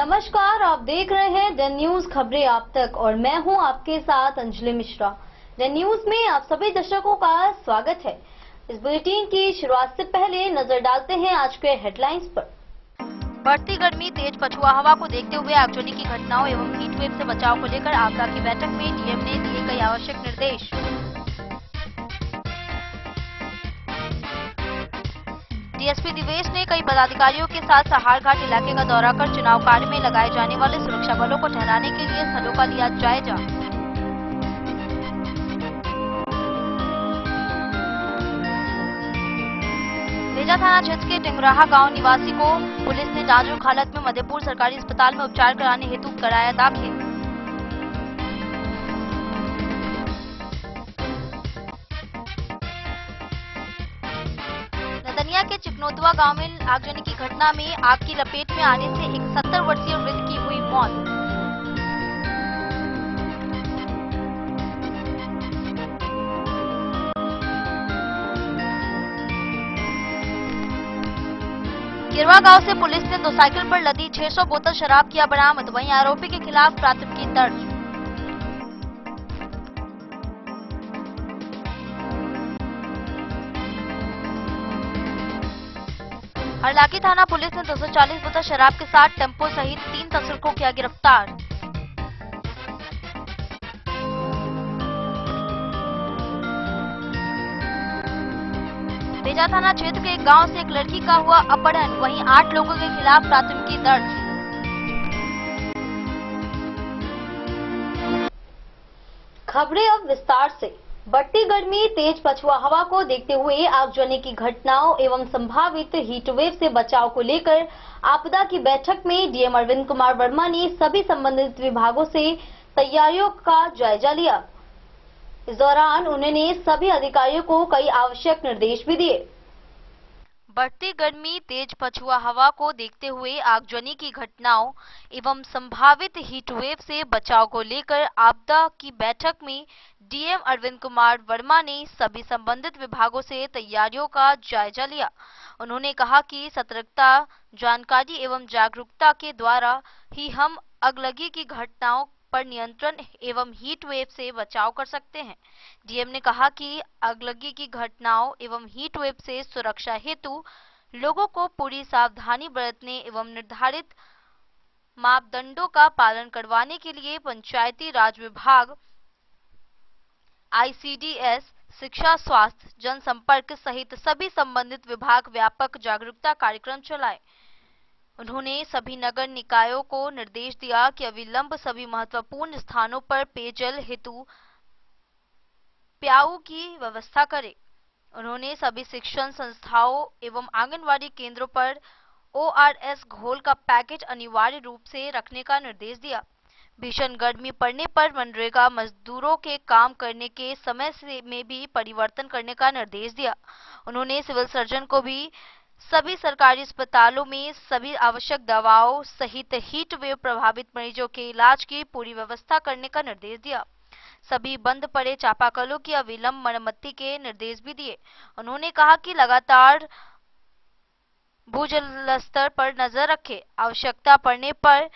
नमस्कार, आप देख रहे हैं द न्यूज खबरें आप तक और मैं हूं आपके साथ अंजलि मिश्रा। द न्यूज में आप सभी दर्शकों का स्वागत है। इस बुलेटिन की शुरुआत से पहले नजर डालते हैं आज के हेडलाइंस पर। बढ़ती गर्मी, तेज पछुआ हवा को देखते हुए आगजनी की घटनाओं एवं हीट वेव से बचाव को लेकर आपदा की बैठक में डीएम ने दिए कई आवश्यक निर्देश। डीएसपी दिवेश ने कई पदाधिकारियों के साथ सहारघाट इलाके का दौरा कर चुनाव कार्य में लगाए जाने वाले सुरक्षा बलों को ठहराने के लिए स्थलों का लिया जायजा। तेजा थाना क्षेत्र के टिंगराहा गांव निवासी को पुलिस ने नाजुक हालत में मधेपुर सरकारी अस्पताल में उपचार कराने हेतु कराया दाखिल। नदनिया के चिकनोदवा गांव में आगजनी की घटना में आग की लपेट में आने से एक 70 वर्षीय वृद्ध की हुई मौत। गिरवा गांव से पुलिस ने 2 साइकिल पर लदी 600 बोतल शराब किया बरामद। वहीं आरोपी के खिलाफ प्राथमिकी दर्ज। हरलाकी थाना पुलिस ने 240 बोतल शराब के साथ टेम्पो सहित 3 तस्करों को किया गिरफ्तार। तेजा थाना क्षेत्र के एक गांव से एक लड़की का हुआ अपहरण। वहीं 8 लोगों के खिलाफ प्राथमिकी दर्ज। खबरें अब विस्तार से। बढ़ती गर्मी, तेज पछुआ हवा को देखते हुए आगजनी की घटनाओं एवं संभावित हीटवेव से बचाव को लेकर आपदा की बैठक में डीएम अरविंद कुमार वर्मा ने सभी संबंधित विभागों से तैयारियों का जायजा लिया। इस दौरान उन्होंने सभी अधिकारियों को कई आवश्यक निर्देश भी दिए। बढ़ती गर्मी, तेज पछुआ हवा को देखते हुए आगजनी की घटनाओं एवं संभावित हीटवेव से बचाव को लेकर आपदा की बैठक में डीएम अरविंद कुमार वर्मा ने सभी संबंधित विभागों से तैयारियों का जायजा लिया। उन्होंने कहा कि सतर्कता, जानकारी एवं जागरूकता के द्वारा ही हम अगलगी की घटनाओं पर नियंत्रण एवं हीट वेव से बचाव कर सकते हैं। डीएम ने कहा कि अगलगी की घटनाओं एवं हीट वेव से सुरक्षा हेतु लोगों को पूरी सावधानी बरतने एवं निर्धारित मापदंडों का पालन करवाने के लिए पंचायती राज विभाग, आईसीडीएस, शिक्षा, स्वास्थ्य, जनसंपर्क सहित सभी संबंधित विभाग व्यापक जागरूकता कार्यक्रम चलाए। उन्होंने सभी नगर निकायों को निर्देश दिया कि अविलंब सभी महत्वपूर्ण स्थानों पर पेयजल हेतु प्याऊ की व्यवस्था करें। उन्होंने सभी शिक्षण संस्थाओं एवं आंगनवाड़ी केंद्रों पर ओआरएस घोल का पैकेज अनिवार्य रूप से रखने का निर्देश दिया। भीषण गर्मी पड़ने पर मनरेगा मजदूरों के काम करने के समय में भी परिवर्तन करने का निर्देश दिया। उन्होंने सिविल सर्जन को भी सभी सरकारी अस्पतालों में सभी आवश्यक दवाओं सहित हीट वेव प्रभावित मरीजों के इलाज की पूरी व्यवस्था करने का निर्देश दिया। सभी बंद पड़े चापाकलों की अविलंब मरम्मति के निर्देश भी दिए। उन्होंने कहा कि लगातार भूजल स्तर पर नजर रखें। आवश्यकता पड़ने पर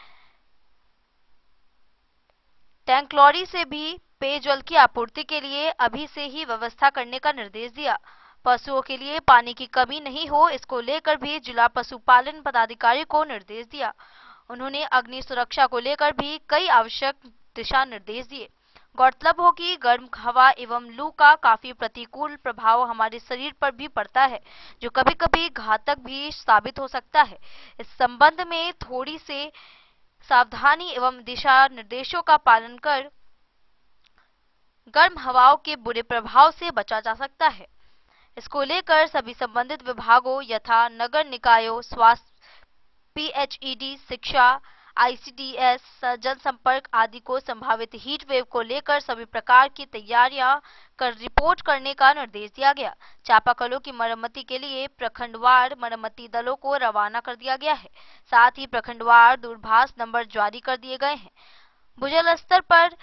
टैंक लॉरी से भी पेयजल की आपूर्ति के लिए अभी से ही व्यवस्था करने का निर्देश दिया। पशुओं के लिए पानी की कमी नहीं हो, इसको लेकर भी जिला पशुपालन पदाधिकारी को निर्देश दिया। उन्होंने अग्नि सुरक्षा को लेकर भी कई आवश्यक दिशा निर्देश दिए। गौरतलब हो कि गर्म हवा एवं लू का काफी प्रतिकूल प्रभाव हमारे शरीर पर भी पड़ता है, जो कभी कभी घातक भी साबित हो सकता है। इस संबंध में थोड़ी से सावधानी एवं दिशा निर्देशों का पालन कर गर्म हवाओं के बुरे प्रभाव से बचा जा सकता है। इसको लेकर सभी संबंधित विभागों यथा नगर निकायों, स्वास्थ्य, पीएचईडी, शिक्षा, आईसीडीएस, जनसंपर्क आदि को संभावित हीट वेव को लेकर सभी प्रकार की तैयारियां कर रिपोर्ट करने का निर्देश दिया गया। चापाकलों की मरम्मति के लिए प्रखंडवार मरम्मति दलों को रवाना कर दिया गया है। साथ ही प्रखंडवार दूरभाष नंबर जारी कर दिए गए हैं। भूजल स्तर पर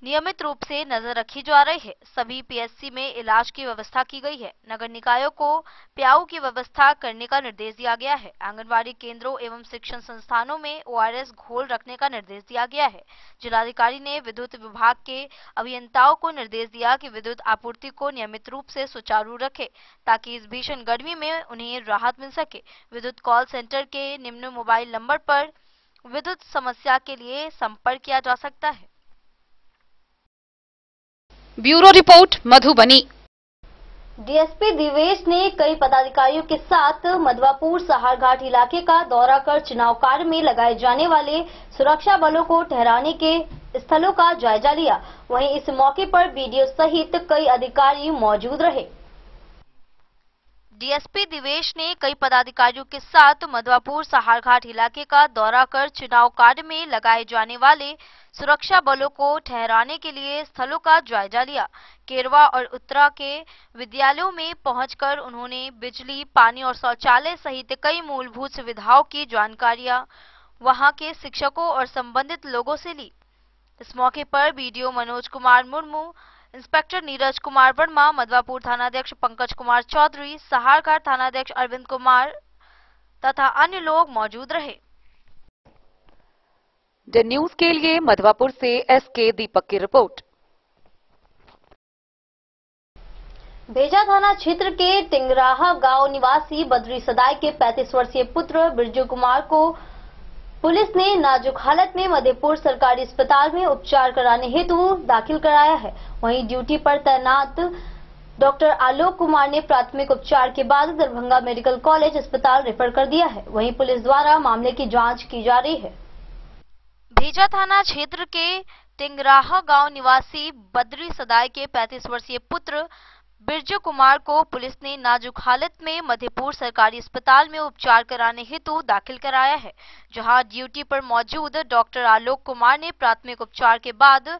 नियमित रूप से नजर रखी जा रही है। सभी पीएचसी में इलाज की व्यवस्था की गई है। नगर निकायों को प्याऊ की व्यवस्था करने का निर्देश दिया गया है। आंगनबाड़ी केंद्रों एवं शिक्षण संस्थानों में ओआरएस घोल रखने का निर्देश दिया गया है। जिलाधिकारी ने विद्युत विभाग के अभियंताओं को निर्देश दिया कि विद्युत आपूर्ति को नियमित रूप से सुचारू रखे ताकि इस भीषण गर्मी में उन्हें राहत मिल सके। विद्युत कॉल सेंटर के निम्न मोबाइल नंबर पर विद्युत समस्या के लिए संपर्क किया जा सकता है। Bureau report Madhubani. DSP Divesh ने कई पदाधिकारियों के साथ मधवापुर सहारघाट इलाके का दौरा कर चुनाव कार्य में लगाए जाने वाले सुरक्षा बलों को ठहराने के स्थलों का जायजा लिया। वहीं इस मौके पर बीडीओ सहित कई अधिकारी मौजूद रहे। डीएसपी दिवेश ने कई पदाधिकारियों के साथ मधवापुर सहारघाट इलाके का दौरा कर चुनाव कार्य में लगाए जाने वाले सुरक्षा बलों को ठहराने के लिए स्थलों का जायजा लिया। केरवा और उत्तरा के विद्यालयों में पहुंचकर उन्होंने बिजली, पानी और शौचालय सहित कई मूलभूत सुविधाओं की जानकारियां वहां के शिक्षकों और संबंधित लोगों से ली। इस मौके पर बीडीओ मनोज कुमार मुर्मू, इंस्पेक्टर नीरज कुमार वर्मा, मधवापुर थानाध्यक्ष पंकज कुमार चौधरी, सहारघाट थानाध्यक्ष अरविंद कुमार तथा अन्य लोग मौजूद रहे। द न्यूज के लिए मधवापुर से एसके दीपक की रिपोर्ट। भेजा थाना क्षेत्र के टिंगराहा गांव निवासी बद्री सदाई के 35 वर्षीय पुत्र बिरजू कुमार को पुलिस ने नाजुक हालत में मधेपुर सरकारी अस्पताल में उपचार कराने हेतु दाखिल कराया है। वहीं ड्यूटी पर तैनात डॉक्टर आलोक कुमार ने प्राथमिक उपचार के बाद दरभंगा मेडिकल कॉलेज अस्पताल रेफर कर दिया है। वहीं पुलिस द्वारा मामले की जांच की जा रही है। भेजा थाना क्षेत्र के टिंगराहा गांव निवासी बद्री सदाई के 35 वर्षीय पुत्र बिरजू कुमार को पुलिस ने नाजुक हालत में मधेपुर सरकारी अस्पताल में उपचार कराने हेतु दाखिल कराया है, जहां ड्यूटी पर मौजूद डॉक्टर आलोक कुमार ने प्राथमिक उपचार के बाद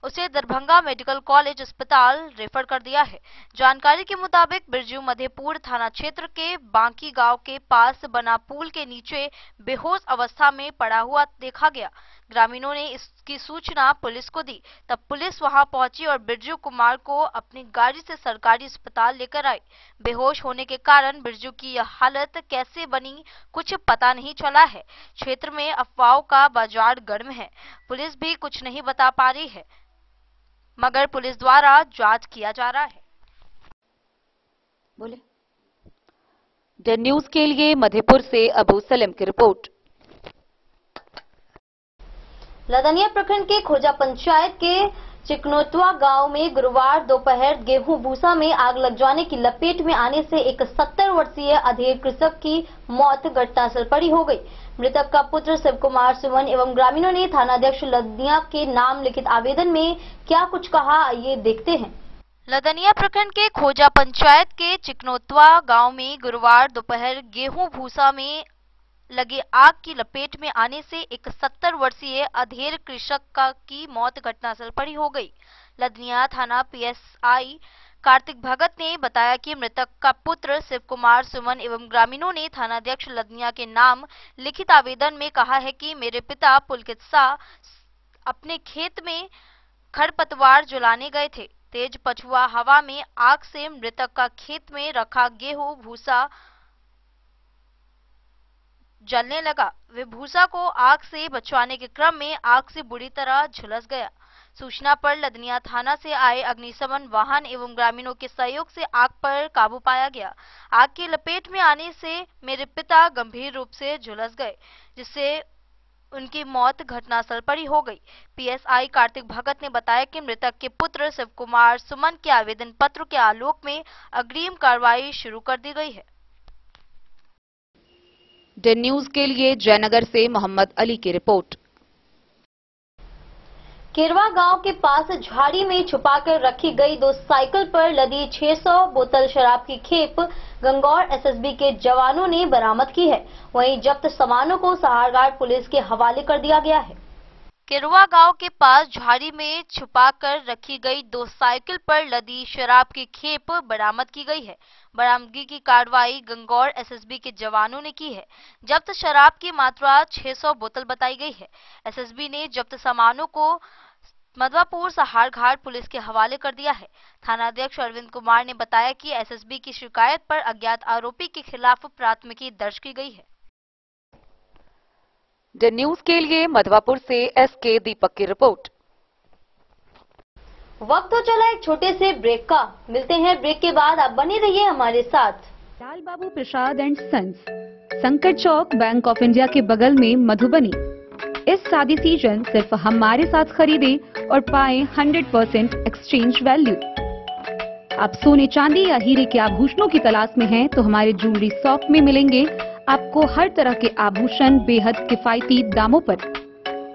उसे दरभंगा मेडिकल कॉलेज अस्पताल रेफर कर दिया है। जानकारी के मुताबिक बिरजू मधेपुर थाना क्षेत्र के बांकी गांव के पास बना पुल के नीचे बेहोश अवस्था में पड़ा हुआ देखा गया। ग्रामीणों ने इसकी सूचना पुलिस को दी, तब पुलिस वहां पहुंची और बिरजू कुमार को अपनी गाड़ी से सरकारी अस्पताल लेकर आई। बेहोश होने के कारण बिरजू की यह हालत कैसे बनी कुछ पता नहीं चला है। क्षेत्र में अफवाहों का बाजार गर्म है। पुलिस भी कुछ नहीं बता पा रही है, मगर पुलिस द्वारा जांच किया जा रहा है। बोले द न्यूज के लिए मधेपुर से अबू सलीम की रिपोर्ट। लदनिया प्रखंड के खोजा पंचायत के चिकनोतवा गांव में गुरुवार दोपहर गेहूं भूसा में आग लग जाने की लपेट में आने से एक 70 वर्षीय अधेड़ कृषक की मौत घटनास्थल पर ही हो गई। मृतक का पुत्र शिव कुमार सुमन एवं ग्रामीणों ने थानाध्यक्ष लदनिया के नाम लिखित आवेदन में क्या कुछ कहा, आइए देखते हैं। लदनिया प्रखंड के खोजा पंचायत के चिकनोतवा गांव में गुरुवार दोपहर गेहूं भूसा में लगे आग की लपेट में आने से एक 70 वर्षीय अधेड़ कृषक की मौत घटनास्थल पर ही हो गई। लदनिया थाना पीएसआई कार्तिक भगत ने बताया कि मृतक का पुत्र शिव कुमार सुमन एवं ग्रामीणों ने थानाध्यक्ष लदनिया के नाम लिखित आवेदन में कहा है कि मेरे पिता पुलकित शाह अपने खेत में खरपतवार जलाने गए थे। तेज पछुआ हवा में आग से मृतक का खेत में रखा गेहूं भूसा जलने लगा। वे भूसा को आग से बचाने के क्रम में आग से बुरी तरह झुलस गया। सूचना पर लदनिया थाना से आए अग्निशमन वाहन एवं ग्रामीणों के सहयोग से आग पर काबू पाया गया। आग की लपेट में आने से मेरे पिता गंभीर रूप से झुलस गए, जिससे उनकी मौत घटनास्थल पर ही हो गई। पीएसआई कार्तिक भगत ने बताया कि मृतक के पुत्र शिव कुमार सुमन के आवेदन पत्र के आलोक में अग्रिम कार्रवाई शुरू कर दी गई है। द न्यूज के लिए जयनगर से मोहम्मद अली की रिपोर्ट। केरवा गांव के पास झाड़ी में छुपाकर रखी गई 2 साइकिल पर लदी 600 बोतल शराब की खेप गंगौर एसएसबी के जवानों ने बरामद की है। वहीं जब्त सामानों को सहारघाट पुलिस के हवाले कर दिया गया है। केरवा गांव के पास झाड़ी में छुपाकर रखी गई 2 साइकिल पर लदी शराब की खेप बरामद की गई है। बरामदगी की कार्रवाई गंगौर एसएसबी के जवानों ने की है। जब्त शराब की मात्रा 600 बोतल बताई गई है। एसएसबी ने जब्त सामानों को मधवापुर सहारघाट पुलिस के हवाले कर दिया है। थानाध्यक्ष अरविंद कुमार ने बताया कि एसएसबी की शिकायत पर अज्ञात आरोपी के खिलाफ प्राथमिकी दर्ज की गई है। द न्यूज के लिए मधवापुर से एसके दीपक की रिपोर्ट। वक्त हो चला एक छोटे से ब्रेक का। मिलते हैं ब्रेक के बाद, आप बने रहिए हमारे साथ। लाल बाबू प्रसाद एंड सन्स, संकट चौक, बैंक ऑफ इंडिया के बगल में, मधुबनी। इस शादी सीजन सिर्फ हमारे साथ खरीदे और पाएं 100% एक्सचेंज वैल्यू। आप सोने चांदी या हीरे के आभूषणों की तलाश में हैं तो हमारे ज्वेलरी शॉप में मिलेंगे आपको हर तरह के आभूषण बेहद किफायती दामों पर।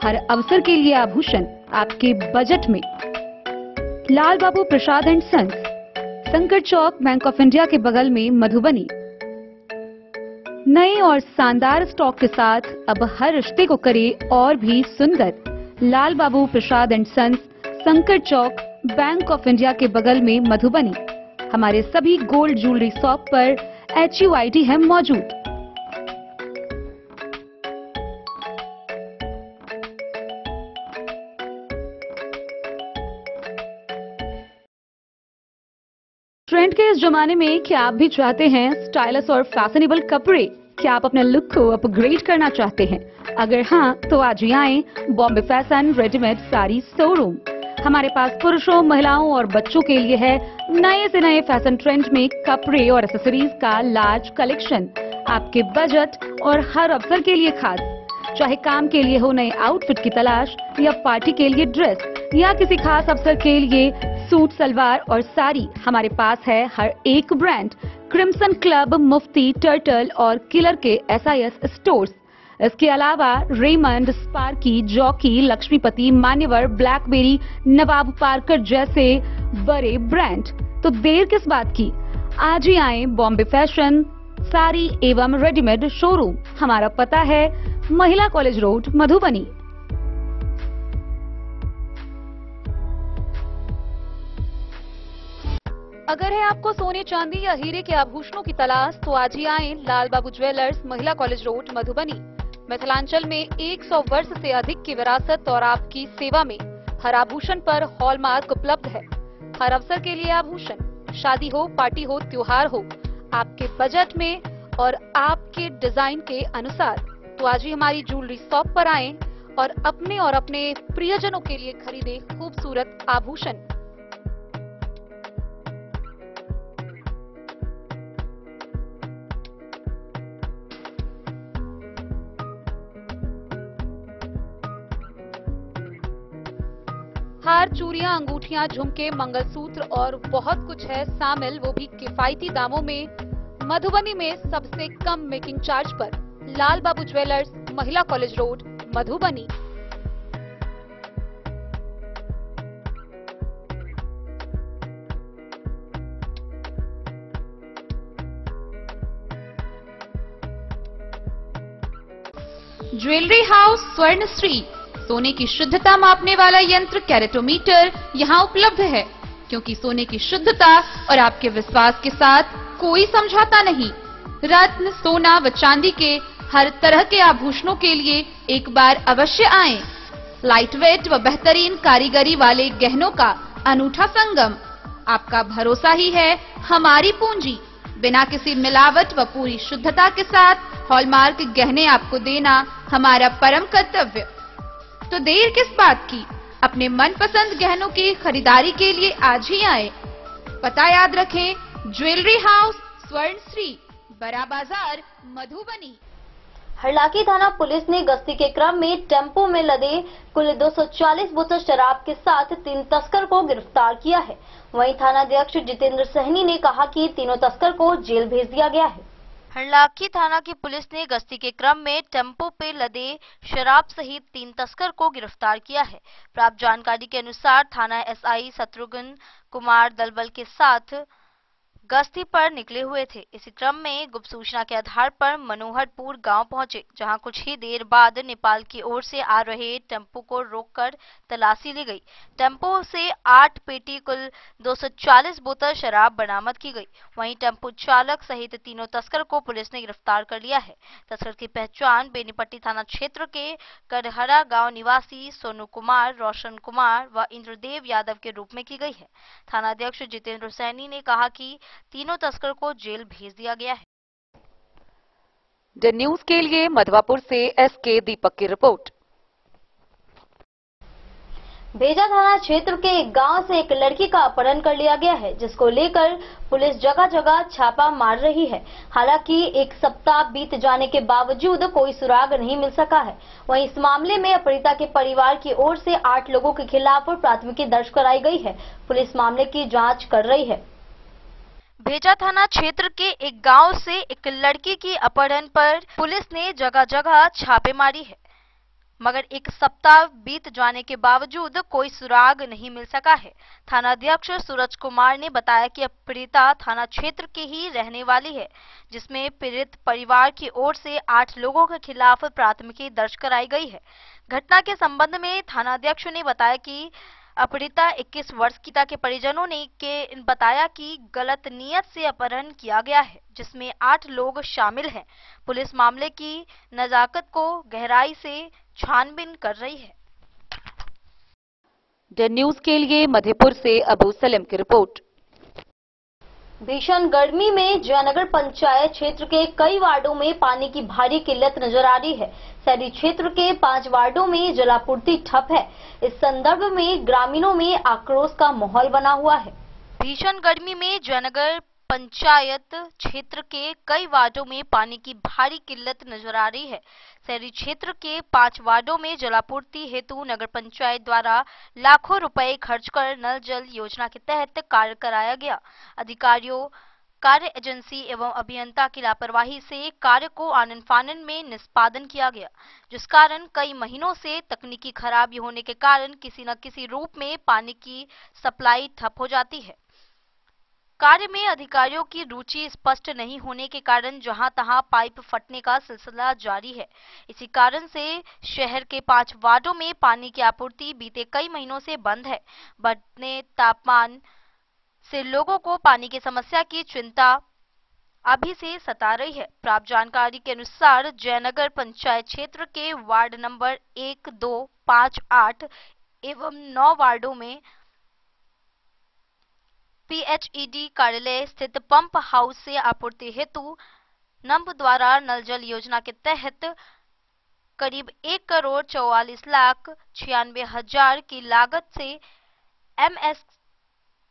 हर अवसर के लिए आभूषण आपके बजट में। लाल बाबू प्रसाद एंड सन्स, संकट चौक, बैंक ऑफ इंडिया के बगल में, मधुबनी। नए और शानदार स्टॉक के साथ अब हर रिश्ते को करे और भी सुंदर। लाल बाबू प्रसाद एंड सन्स, संकट चौक, बैंक ऑफ इंडिया के बगल में, मधुबनी। हमारे सभी गोल्ड ज्वेलरी शॉप पर HUID है मौजूद। ट्रेंड के इस जमाने में क्या आप भी चाहते हैं स्टाइलिश और फैशनेबल कपड़े? क्या आप अपने लुक को अपग्रेड करना चाहते हैं? अगर हाँ, तो आज ही आएं Bombay fashion readymade sari showroom. हमारे पास पुरुषों, महिलाओं और बच्चों के लिए है नए से नए फैशन ट्रेंड में कपड़े और एक्सेसरीज का लार्ज कलेक्शन। आपके बजट और हर अवसर के लिए खास। चाहे काम के लिए हो नए आउटफिट की तलाश, या पार्टी के लिए ड्रेस, या किसी खास अवसर के लिए सूट, सलवार और साड़ी, हमारे पास है हर एक ब्रांड। क्रिम्सन क्लब, मुफ्ती, टर्टल और किलर के SIS स्टोर्स। इसके अलावा रेमंड, स्पार्की, जॉकी, लक्ष्मीपति, मान्यवर, ब्लैकबेरी, नवाब पार्कर जैसे बड़े ब्रांड। तो देर किस बात की, आज ही आए बॉम्बे फैशन साड़ी एवं रेडीमेड शोरूम। हमारा पता है महिला कॉलेज रोड, मधुबनी। अगर है आपको सोने चांदी या हीरे के आभूषणों की तलाश तो आज ही आएं लाल बाबू ज्वेलर्स, महिला कॉलेज रोड, मधुबनी। मिथिलांचल में 100 वर्ष से अधिक की विरासत और आपकी सेवा में हर आभूषण पर हॉलमार्क उपलब्ध है। हर अवसर के लिए आभूषण, शादी हो, पार्टी हो, त्योहार हो, आपके बजट में और आपके डिजाइन के अनुसार। तो आज ही हमारी ज्वेलरी शॉप पर आएं और अपने प्रियजनों के लिए खरीदे खूबसूरत आभूषण। हार, चूड़ियां, अंगूठियां, झुमके, मंगलसूत्र और बहुत कुछ है शामिल, वो भी किफायती दामों में। मधुबनी में सबसे कम मेकिंग चार्ज पर। लाल बाबू ज्वेलर्स, महिला college road, Madhubani. Jewellery house Swarnashri, सोने की शुद्धता मापने वाला यंत्र कैरेटोमीटर यहाँ उपलब्ध है, क्योंकि सोने की शुद्धता और आपके विश्वास के साथ कोई समझौता नहीं। रत्न, सोना व चांदी के हर तरह के आभूषणों के लिए एक बार अवश्य आएं। लाइट वेट व बेहतरीन कारीगरी वाले गहनों का अनूठा संगम। आपका भरोसा ही है हमारी पूंजी। बिना किसी मिलावट व पूरी शुद्धता के साथ हॉलमार्क गहने आपको देना हमारा परम कर्तव्य। तो देर किस बात की, अपने मनपसंद गहनों की खरीदारी के लिए आज ही आए। पता याद रखें, ज्वेलरी हाउस स्वर्णश्री, बड़ा बाजार, मधुबनी। हरलाखी थाना पुलिस ने गश्ती के क्रम में टेम्पो में लदे कुल 240 बोतल शराब के साथ 3 तस्कर को गिरफ्तार किया है। वहीं थानाध्यक्ष जितेंद्र सहनी ने कहा कि तीनों तस्कर को जेल भेज दिया गया है। हरलाखी थाना की पुलिस ने गश्ती के क्रम में टेम्पो पे लदे शराब सहित 3 तस्कर को गिरफ्तार किया है। प्राप्त जानकारी के अनुसार थाना SI शत्रुघ्न कुमार दलबल के साथ गश्ती पर निकले हुए थे। इसी क्रम में गुप्त सूचना के आधार पर मनोहरपुर गांव पहुंचे, जहां कुछ ही देर बाद नेपाल की ओर से आ रहे टेम्पो को रोककर तलाशी ली गई। टेम्पो से 8 पेटी कुल 240 बोतल शराब बरामद की गई। वहीं टेम्पो चालक सहित तीनों तस्कर को पुलिस ने गिरफ्तार कर लिया है। तस्कर की पहचान बेनीपट्टी थाना क्षेत्र के करहरा गांव निवासी सोनू कुमार, रोशन कुमार व इंद्रदेव यादव के रूप में की गई है। थानाध्यक्ष जितेंद्र सैनी ने कहा कि तीनों तस्कर को जेल भेज दिया गया है। द न्यूज के लिए मधवापुर से एसके दीपक की रिपोर्ट। भेजा थाना क्षेत्र के एक गांव से एक लड़की का अपहरण कर लिया गया है, जिसको लेकर पुलिस जगह जगह छापा मार रही है। हालांकि एक सप्ताह बीत जाने के बावजूद कोई सुराग नहीं मिल सका है। वहीं इस मामले में अपहृता के परिवार की ओर से 8 लोगों के खिलाफ प्राथमिकी दर्ज कराई गई है। पुलिस मामले की जांच कर रही है। भेजा थाना क्षेत्र के एक गांव से एक लड़की की अपहरण पर पुलिस ने जगह जगह छापेमारी है, मगर एक सप्ताह बीत जाने के बावजूद कोई सुराग नहीं मिल सका है। थानाध्यक्ष सूरज कुमार ने बताया कि पीड़िता थाना क्षेत्र की ही रहने वाली है, जिसमें पीड़ित परिवार की ओर से 8 लोगों के खिलाफ प्राथमिकी दर्ज कराई गई है। घटना के संबंध में थानाध्यक्ष ने बताया कि अपहृता 21 वर्ष की के परिजनों ने बताया कि गलत नियत से अपहरण किया गया है, जिसमें 8 लोग शामिल हैं। पुलिस मामले की नजाकत को गहराई से छानबीन कर रही है। द न्यूज के लिए मधेपुर से अबू सलेम की रिपोर्ट। भीषण गर्मी में जयनगर पंचायत क्षेत्र के कई वार्डों में पानी की भारी किल्लत नजर आ रही है। शहरी क्षेत्र के 5 वार्डों में जलापूर्ति ठप है। इस संदर्भ में ग्रामीणों में आक्रोश का माहौल बना हुआ है। भीषण गर्मी में जयनगर पंचायत क्षेत्र के कई वार्डों में पानी की भारी किल्लत नजर आ रही है। शहरी क्षेत्र के 5 वार्डों में जलापूर्ति हेतु नगर पंचायत द्वारा लाखों रुपए खर्च कर नल जल योजना के तहत कार्य कराया गया। अधिकारियों, कार्य एजेंसी एवं अभियंता की लापरवाही से कार्य को आनन फानन में निष्पादन किया गया, जिस कारण कई महीनों से तकनीकी खराबी होने के कारण किसी न किसी रूप में पानी की सप्लाई ठप हो जाती है। कार्य में अधिकारियों की रुचि स्पष्ट नहीं होने के कारण जहां तहां पाइप फटने का सिलसिला जारी है। इसी कारण से शहर के 5 वार्डों में पानी की आपूर्ति बीते कई महीनों से बंद है। बढ़ते तापमान से लोगों को पानी की समस्या की चिंता अभी से सता रही है। प्राप्त जानकारी के अनुसार जयनगर पंचायत क्षेत्र के वार्ड नंबर 1, 2, 5, 8 एवं 9 वार्डों में पीएचईडी कार्यालय स्थित पंप हाउस से आपूर्ति हेतु नंब द्वारा नल जल योजना के तहत करीब 1,44,96,000 की लागत से एमएस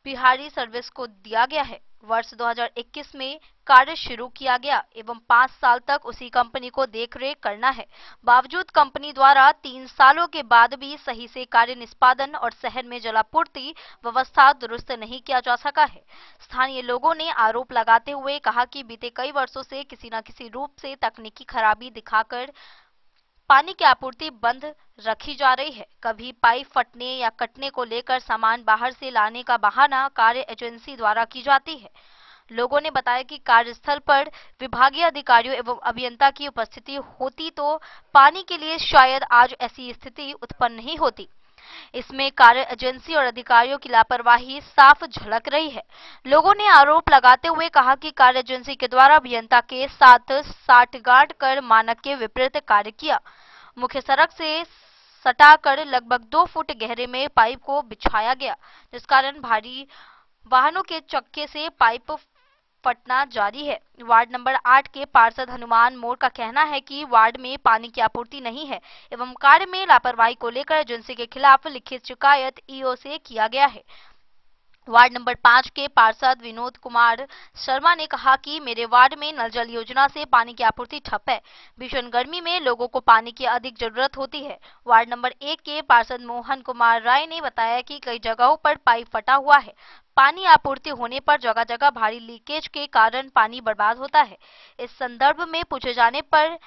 बिहारी सर्विस को दिया गया है। वर्ष 2021 में कार्य शुरू किया गया एवं 5 साल तक उसी कंपनी को देखरेख करना है। बावजूद कंपनी द्वारा 3 सालों के बाद भी सही से कार्य निष्पादन और शहर में जलापूर्ति व्यवस्था दुरुस्त नहीं किया जा सका है। स्थानीय लोगों ने आरोप लगाते हुए कहा कि बीते कई वर्षों से किसी न किसी रूप से तकनीकी खराबी दिखाकर पानी की आपूर्ति बंद रखी जा रही है। कभी पाइप फटने या कटने को लेकर सामान बाहर से लाने का बहाना कार्य एजेंसी द्वारा की जाती है। लोगों ने बताया कि कार्यस्थल पर विभागीय अधिकारियों एवं अभियंता की उपस्थिति होती तो पानी के लिए शायद आज ऐसी स्थिति उत्पन्न नहीं होती। इसमें कार्य एजेंसी और अधिकारियों की लापरवाही साफ झलक रही है। लोगों ने आरोप लगाते हुए कहा कि कार्य एजेंसी के द्वारा अभियंता के साथ साठगांठ कर मानक के विपरीत कार्य किया। मुख्य सड़क से सटाकर लगभग 2 फुट गहरे में पाइप को बिछाया गया, जिस कारण भारी वाहनों के चक्के से पाइप फटना जारी है। वार्ड नंबर 8 के पार्षद हनुमान मोर का कहना है कि वार्ड में पानी की आपूर्ति नहीं है एवं कार्य में लापरवाही को लेकर एजेंसी के खिलाफ लिखित शिकायत ईओ से किया गया है। वार्ड नंबर 5 के पार्षद विनोद कुमार शर्मा ने कहा कि मेरे वार्ड में नल जल योजना से पानी की आपूर्ति ठप है। भीषण गर्मी में लोगों को पानी की अधिक जरूरत होती है। वार्ड नंबर 1 के पार्षद मोहन कुमार राय ने बताया कि कई जगहों पर पाइप फटा हुआ है। पानी आपूर्ति होने पर जगह जगह भारी लीकेज के कारण पानी बर्बाद होता है। इस संदर्भ में पूछे जाने पर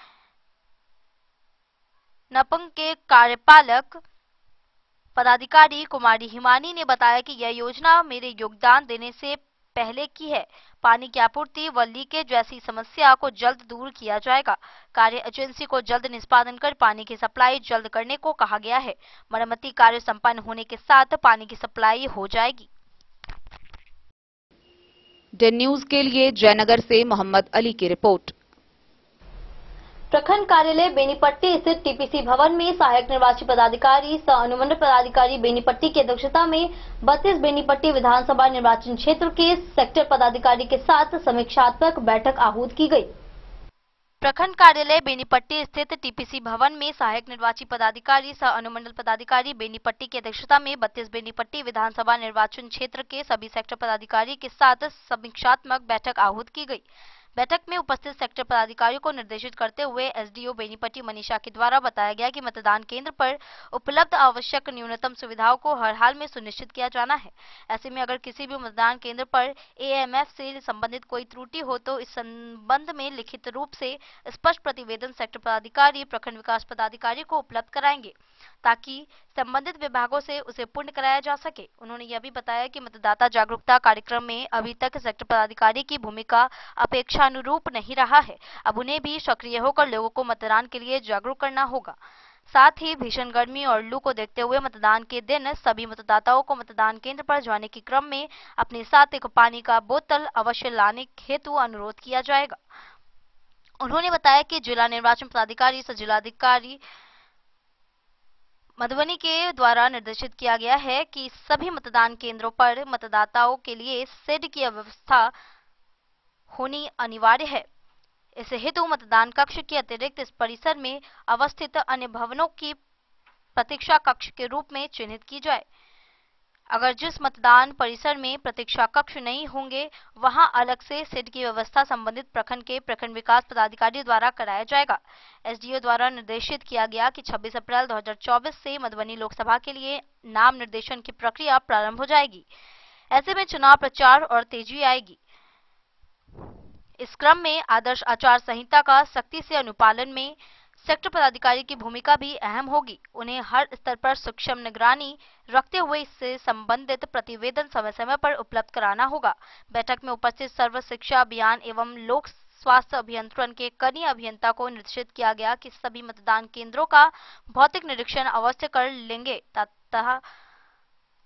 नपंग के कार्यपालक पदाधिकारी कुमारी हिमानी ने बताया कि यह योजना मेरे योगदान देने से पहले की है। पानी की आपूर्ति व लीकेज जैसी समस्या को जल्द दूर किया जाएगा। कार्य एजेंसी को जल्द निष्पादन कर पानी की सप्लाई जल्द करने को कहा गया है। मरम्मती कार्य संपन्न होने के साथ पानी की सप्लाई हो जाएगी। डेन न्यूज के लिए जयनगर से मोहम्मद अली की रिपोर्ट। प्रखंड कार्यालय बेनीपट्टी स्थित टीपीसी भवन में सहायक निर्वाची पदाधिकारी सह अनुमंडल पदाधिकारी बेनीपट्टी की अध्यक्षता में 32 बेनीपट्टी विधानसभा निर्वाचन क्षेत्र के सेक्टर पदाधिकारी के साथ समीक्षात्मक बैठक आहूत की गई। प्रखंड कार्यालय बेनीपट्टी स्थित टीपीसी भवन में सहायक निर्वाची पदाधिकारी सह अनुमंडल पदाधिकारी बेनीपट्टी की अध्यक्षता में 32 बेनीपट्टी विधानसभा निर्वाचन क्षेत्र के सभी सेक्टर पदाधिकारी के साथ समीक्षात्मक बैठक आहूत की गई। बैठक में उपस्थित सेक्टर पदाधिकारियों को निर्देशित करते हुए एसडीओ बेनीपट्टी मनीषा के द्वारा बताया गया कि मतदान केंद्र पर उपलब्ध आवश्यक न्यूनतम सुविधाओं को हर हाल में सुनिश्चित किया जाना है। ऐसे में अगर किसी भी मतदान केंद्र पर एएमएफ से संबंधित कोई त्रुटि हो तो इस संबंध में लिखित रूप से स्पष्ट प्रतिवेदन सेक्टर पदाधिकारी प्रखंड विकास पदाधिकारी को उपलब्ध कराएंगे ताकि संबंधित विभागों से उसे पूर्ण कराया जा सके। उन्होंने यह भी बताया कि मतदाता जागरूकता कार्यक्रम में अभी तक सेक्टर पदाधिकारी की भूमिका अपेक्षानुरूप नहीं रहा है। अब उन्हें भी सक्रिय होकर लोगों को मतदान के लिए जागरूक करना होगा। साथ ही भीषण गर्मी और लू को देखते हुए मतदान के दिन सभी मतदाताओं को मतदान केंद्र पर जाने के क्रम में अपने साथ एक पानी का बोतल अवश्य लाने हेतु अनुरोध किया जाएगा। उन्होंने बताया कि जिला निर्वाचन पदाधिकारी सह जिलाधिकारी मधुबनी के द्वारा निर्देशित किया गया है कि सभी मतदान केंद्रों पर मतदाताओं के लिए शेड की व्यवस्था होनी अनिवार्य है। इस हेतु मतदान कक्ष के अतिरिक्त इस परिसर में अवस्थित अन्य भवनों की प्रतीक्षा कक्ष के रूप में चिन्हित की जाए। अगर जिस मतदान परिसर में प्रतीक्षा कक्ष नहीं होंगे वहां अलग से शेड की व्यवस्था संबंधित प्रखंड के प्रखंड विकास पदाधिकारी द्वारा कराया जाएगा। एसडीओ द्वारा निर्देशित किया गया कि 26 अप्रैल 2024 से मधुबनी लोकसभा के लिए नाम निर्देशन की प्रक्रिया प्रारंभ हो जाएगी। ऐसे में चुनाव प्रचार और तेजी आएगी। इस क्रम में आदर्श आचार संहिता का सख्ती से अनुपालन में सेक्टर पदाधिकारी की भूमिका भी अहम होगी। उन्हें हर स्तर पर सूक्ष्म निगरानी रखते हुए इससे संबंधित प्रतिवेदन समय समय पर उपलब्ध कराना होगा। बैठक में उपस्थित सर्व शिक्षा अभियान एवं लोक स्वास्थ्य अभियंत्रण के कनीय अभियंता को निर्देशित किया गया कि सभी मतदान केंद्रों का भौतिक निरीक्षण अवश्य कर लेंगे तथा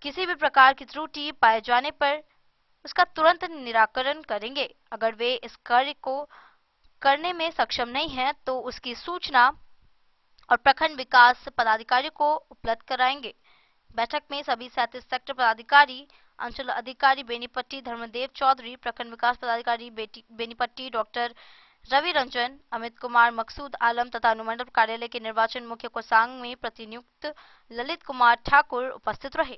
किसी भी प्रकार की त्रुटि पाए जाने पर उसका तुरंत निराकरण करेंगे। अगर वे इस कार्य को करने में सक्षम नहीं है तो उसकी सूचना और प्रखंड विकास पदाधिकारी को उपलब्ध कराएंगे। बैठक में सभी 37 सेक्टर पदाधिकारी, अंचल अधिकारी बेनीपट्टी धर्मदेव चौधरी, प्रखंड विकास पदाधिकारी बेनीपट्टी डॉक्टर रवि रंजन, अमित कुमार, मकसूद आलम तथा अनुमंडल कार्यालय के निर्वाचन मुख्य कोषांग में प्रतिनियुक्त ललित कुमार ठाकुर उपस्थित रहे।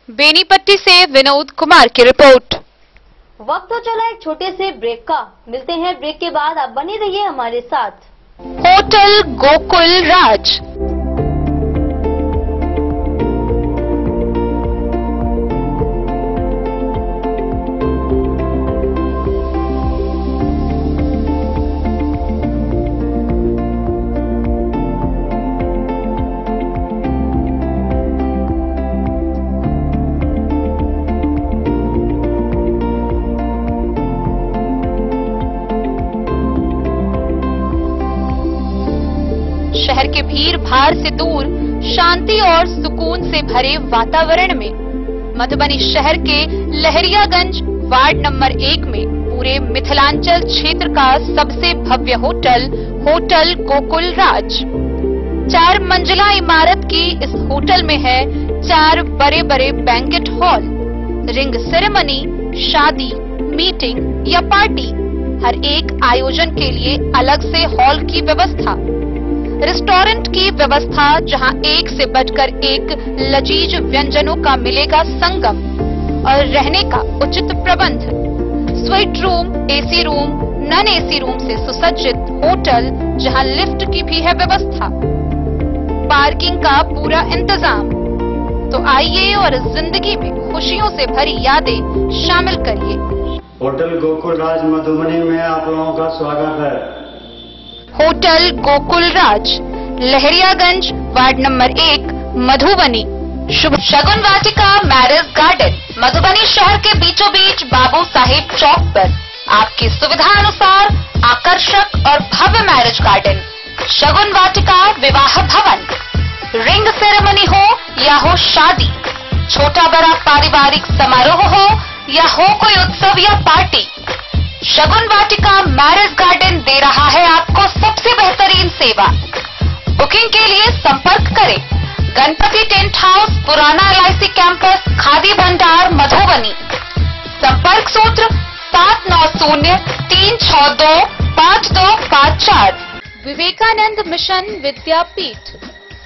बेनीपट्टी से विनोद कुमार की रिपोर्ट। वक्त तो चला एक छोटे से ब्रेक का। मिलते हैं ब्रेक के बाद। आप बने रहिए हमारे साथ। होटल गोकुल राज। शहर के भीड़ भाड़ से दूर शांति और सुकून से भरे वातावरण में मधुबनी शहर के लहरियागंज वार्ड नंबर 1 में पूरे मिथिलांचल क्षेत्र का सबसे भव्य होटल होटल गोकुल राज 4 मंजिला इमारत की इस होटल में है 4 बड़े बड़े बैंकेट हॉल, रिंग सेरेमनी, शादी, मीटिंग या पार्टी, हर एक आयोजन के लिए अलग से हॉल की व्यवस्था, रेस्टोरेंट की व्यवस्था जहां एक से बढ़कर एक लजीज व्यंजनों का मिलेगा संगम और रहने का उचित प्रबंध, suite room, AC room, non AC room से सुसज्जित होटल जहां लिफ्ट की भी है व्यवस्था, पार्किंग का पूरा इंतजाम। तो आइए और इस जिंदगी में खुशियों से भरी यादें शामिल करिए। होटल गोकुल राज मधुबनी में आप लोगों का स्वागत है। होटल गोकुल राज, लहरियागंज वार्ड नंबर 1 मधुबनी, शुभ शगुन वाटिका मैरिज गार्डन। मधुबनी शहर के बीचों बीच बाबू साहेब चौक पर आपकी सुविधा अनुसार आकर्षक और भव्य मैरिज गार्डन, शगुन वाटिका, विवाह भवन, रिंग सेरेमनी हो या हो शादी, छोटा बड़ा पारिवारिक समारोह हो या हो कोई उत्सव या पार्टी, शगुन वाटिका मैरिज गार्डन दे रहा है आपको सबसे बेहतरीन सेवा। बुकिंग के लिए संपर्क करें गणपति टेंट हाउस, पुराना LIC कैंपस, खादी भंडार, मधुबनी। संपर्क सूत्र 7903625254। विवेकानंद मिशन विद्यापीठ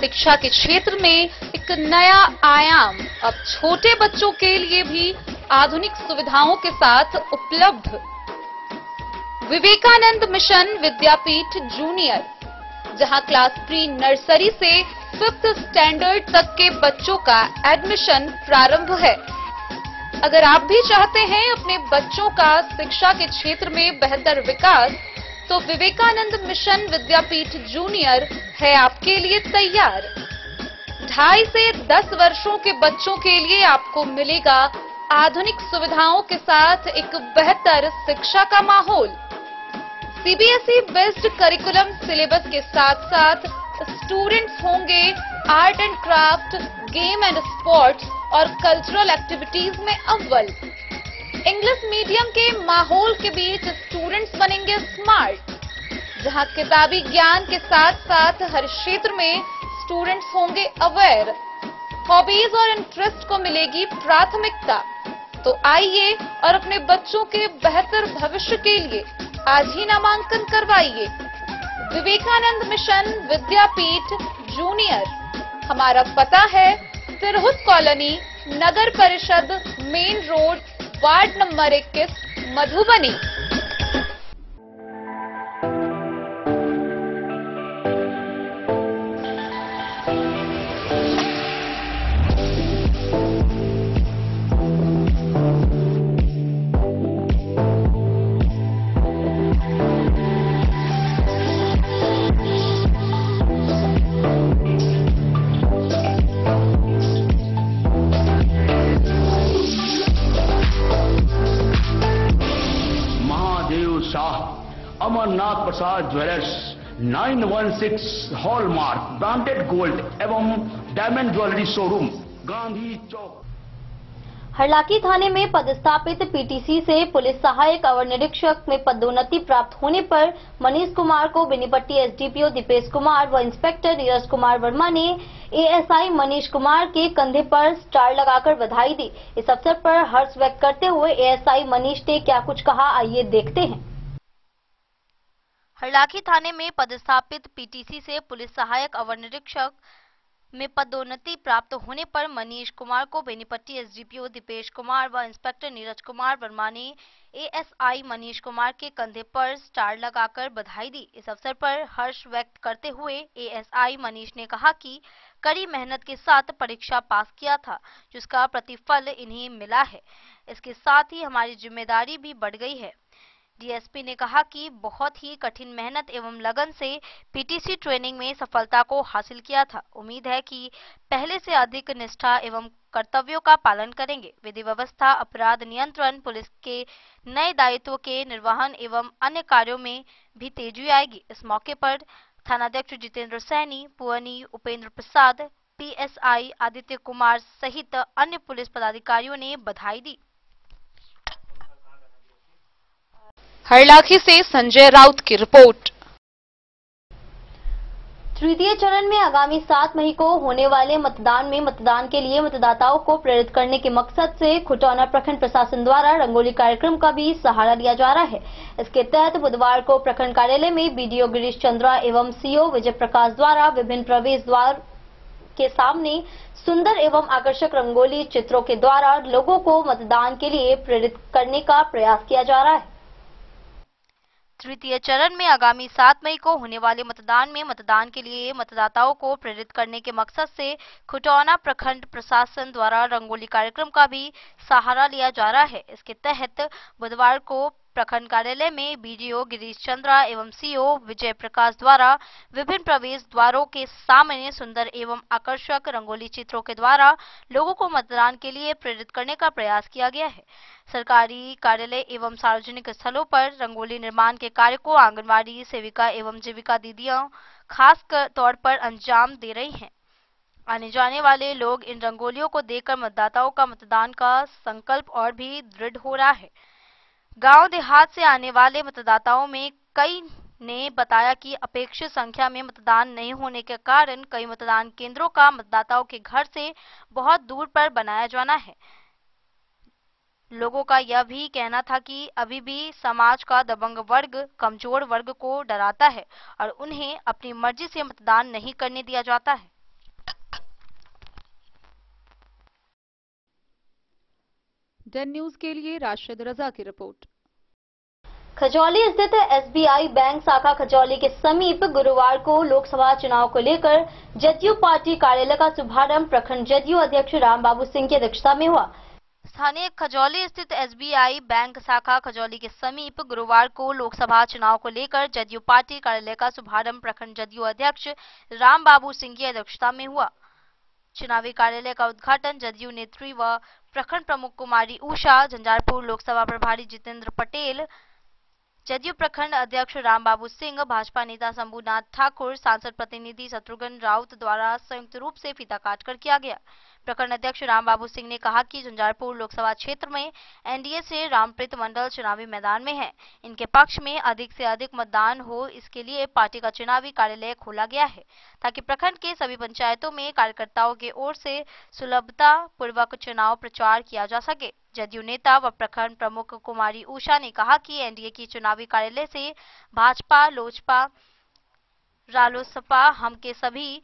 शिक्षा के क्षेत्र में एक नया आयाम अब छोटे बच्चों के लिए भी आधुनिक सुविधाओं के साथ उपलब्ध। विवेकानंद मिशन विद्यापीठ जूनियर, जहां क्लास प्री नर्सरी से 5th स्टैंडर्ड तक के बच्चों का एडमिशन प्रारंभ है। अगर आप भी चाहते हैं अपने बच्चों का शिक्षा के क्षेत्र में बेहतर विकास, तो विवेकानंद मिशन विद्यापीठ जूनियर है आपके लिए तैयार। 2.5 से 10 वर्षों के बच्चों के लिए आपको मिलेगा आधुनिक सुविधाओं के साथ एक बेहतर शिक्षा का माहौल। CBSE बेस्ड करिकुलम सिलेबस के साथ साथ स्टूडेंट्स होंगे art and craft, game and sports और कल्चरल एक्टिविटीज में अव्वल। इंग्लिश मीडियम के माहौल के बीच स्टूडेंट्स बनेंगे स्मार्ट, जहां किताबी ज्ञान के साथ साथ हर क्षेत्र में स्टूडेंट्स होंगे अवेयर। हॉबीज और इंटरेस्ट को मिलेगी प्राथमिकता। तो आइए और अपने बच्चों के बेहतर भविष्य के लिए आज ही नामांकन करवाइए। Vivekananda mission Vidyapeeth junior. हमारा पता है तिरहुत कॉलोनी, नगर परिषद, main road, ward number 21, Madhubani. Amarnath Prasad jewellers 916 hallmark branded gold एवं diamond jewellery showroom, Gandhi Chowk. Harlakhi थाने में पदस्थापित PTC से पुलिस सहायक अवर निरीक्षक में पदोन्नति प्राप्त होने पर मनीष कुमार को बेनीपट्टी SDPO दीपेश कुमार व इंस्पेक्टर नीरज कुमार वर्मा ने ASI मनीष कुमार के कंधे पर स्टार लगाकर बधाई दी। इस अवसर पर हर्ष व्यक्त करते हुए ASI मनीष ने क्या कुछ कहा, आइए देखते हैं। हरलाखी थाने में पदस्थापित PTC से पुलिस सहायक अवर निरीक्षक में पदोन्नति प्राप्त होने पर मनीष कुमार को बेनीपट्टी SDPO दीपेश कुमार व इंस्पेक्टर नीरज कुमार वर्मा ने ASI मनीष कुमार के कंधे पर स्टार लगाकर बधाई दी। इस अवसर पर हर्ष व्यक्त करते हुए ASI मनीष ने कहा कि कड़ी मेहनत के साथ परीक्षा पास किया था, जिसका प्रतिफल इन्हें मिला है। इसके साथ ही हमारी जिम्मेदारी भी बढ़ गई है। DSP ने कहा कि बहुत ही कठिन मेहनत एवं लगन से PTC ट्रेनिंग में सफलता को हासिल किया था। उम्मीद है कि पहले से अधिक निष्ठा एवं कर्तव्यों का पालन करेंगे। विधि व्यवस्था, अपराध नियंत्रण, पुलिस के नए दायित्व के निर्वहन एवं अन्य कार्यों में भी तेजी आएगी। इस मौके पर थानाध्यक्ष जितेंद्र सैनी, पुअनी उपेंद्र प्रसाद, PSI आदित्य कुमार सहित अन्य पुलिस पदाधिकारियों ने बधाई दी। हरलाखी से संजय राउत की रिपोर्ट। तृतीय चरण में आगामी 7 मई को होने वाले मतदान में मतदान के लिए मतदाताओं को प्रेरित करने के मकसद से खुटौना प्रखंड प्रशासन द्वारा रंगोली कार्यक्रम का भी सहारा लिया जा रहा है। इसके तहत बुधवार को प्रखंड कार्यालय में BDO गिरीश चंद्रा एवं CO विजय प्रकाश द्वारा विभिन्न प्रवेश द्वार के सामने सुंदर एवं आकर्षक रंगोली चित्रों के द्वारा लोगों को मतदान के लिए प्रेरित करने का प्रयास किया जा रहा है। तृतीय चरण में आगामी 7 मई को होने वाले मतदान में मतदान के लिए मतदाताओं को प्रेरित करने के मकसद से खुटौना प्रखंड प्रशासन द्वारा रंगोली कार्यक्रम का भी सहारा लिया जा रहा है। इसके तहत बुधवार को प्रखंड कार्यालय में बीडीओ गिरीश चंद्रा एवं सीओ विजय प्रकाश द्वारा विभिन्न प्रवेश द्वारों के सामने सुंदर एवं आकर्षक रंगोली चित्रों के द्वारा लोगों को मतदान के लिए प्रेरित करने का प्रयास किया गया है। सरकारी कार्यालय एवं सार्वजनिक स्थलों पर रंगोली निर्माण के कार्य को आंगनवाड़ी सेविका एवं जीविका दीदियां खास तौर पर अंजाम दे रही हैं। आने जाने वाले लोग इन रंगोलियों को देखकर मतदाताओं का मतदान का संकल्प और भी दृढ़ हो रहा है। गांव देहात से आने वाले मतदाताओं में कई ने बताया कि अपेक्षित संख्या में मतदान नहीं होने के कारण कई मतदान केंद्रों का मतदाताओं के घर से बहुत दूर पर बनाया जाना है। लोगों का यह भी कहना था कि अभी भी समाज का दबंग वर्ग कमजोर वर्ग को डराता है और उन्हें अपनी मर्जी से मतदान नहीं करने दिया जाता है। डेन न्यूज के लिए राशिद रजा की रिपोर्ट। खजौली स्थित एसबीआई बैंक शाखा खजौली के समीप गुरुवार को लोकसभा चुनाव को लेकर जदयू पार्टी कार्यालय का शुभारंभ प्रखंड जदयू अध्यक्ष रामबाबू सिंह की अध्यक्षता में हुआ। स्थानीय खजौली स्थित एसबीआई बैंक शाखा खजौली के समीप गुरुवार को लोकसभा चुनाव को लेकर जदयू पार्टी कार्यालय का शुभारंभ प्रखंड जदयू अध्यक्ष रामबाबू सिंह की अध्यक्षता में हुआ। चुनावी कार्यालय का उद्घाटन जदयू नेत्री व प्रखंड प्रमुख कुमारी उषा, झंझारपुर लोकसभा प्रभारी जितेंद्र पटेल, जदयू प्रखंड अध्यक्ष रामबाबू सिंह, भाजपा नेता शंभुनाथ ठाकुर, सांसद प्रतिनिधि शत्रुघ्न राउत द्वारा संयुक्त रूप से फीता काटकर किया गया। प्रखंड अध्यक्ष रामबाबू सिंह ने कहा कि झंझारपुर लोकसभा क्षेत्र में एनडीए से रामप्रीत मंडल चुनावी मैदान में है। इनके पक्ष में अधिक से अधिक मतदान हो, इसके लिए पार्टी का चुनावी कार्यालय खोला गया है ताकि प्रखंड के सभी पंचायतों में कार्यकर्ताओं की ओर से सुलभता पूर्वक चुनाव प्रचार किया जा सके। जदयू नेता व प्रखंड प्रमुख कुमारी उषा ने कहा कि एनडीए की चुनावी कार्यालय से भाजपा, लोजपा, रालोसपा हम के सभी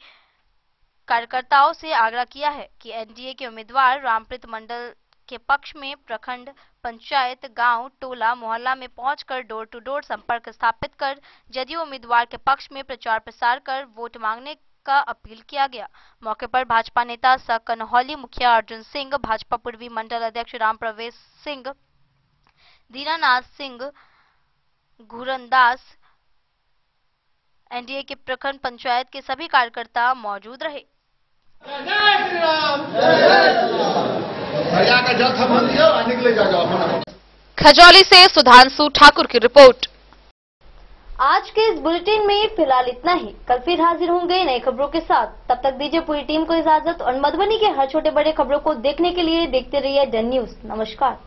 कार्यकर्ताओं से आग्रह किया है कि एनडीए के उम्मीदवार रामप्रीत मंडल के पक्ष में प्रखंड, पंचायत, गांव, टोला, मोहल्ला में पहुंचकर डोर टू डोर संपर्क स्थापित कर जदयू उम्मीदवार के पक्ष में प्रचार प्रसार कर वोट मांगने का अपील किया गया। मौके पर भाजपा नेता स कन्हौली मुखिया अर्जुन सिंह, भाजपा पूर्वी मंडल अध्यक्ष राम प्रवेश सिंह, दीनानाथ सिंह, घुरनदास, एनडीए के प्रखंड पंचायत के सभी कार्यकर्ता मौजूद रहे। खजौली से सुधांशु ठाकुर की रिपोर्ट। आज के इस बुलेटिन में फिलहाल इतना ही। कल फिर हाजिर होंगे नई खबरों के साथ। तब तक दीजिए पूरी टीम को इजाजत और मधुबनी के हर छोटे बड़े खबरों को देखने के लिए देखते रहिए डेन न्यूज। नमस्कार।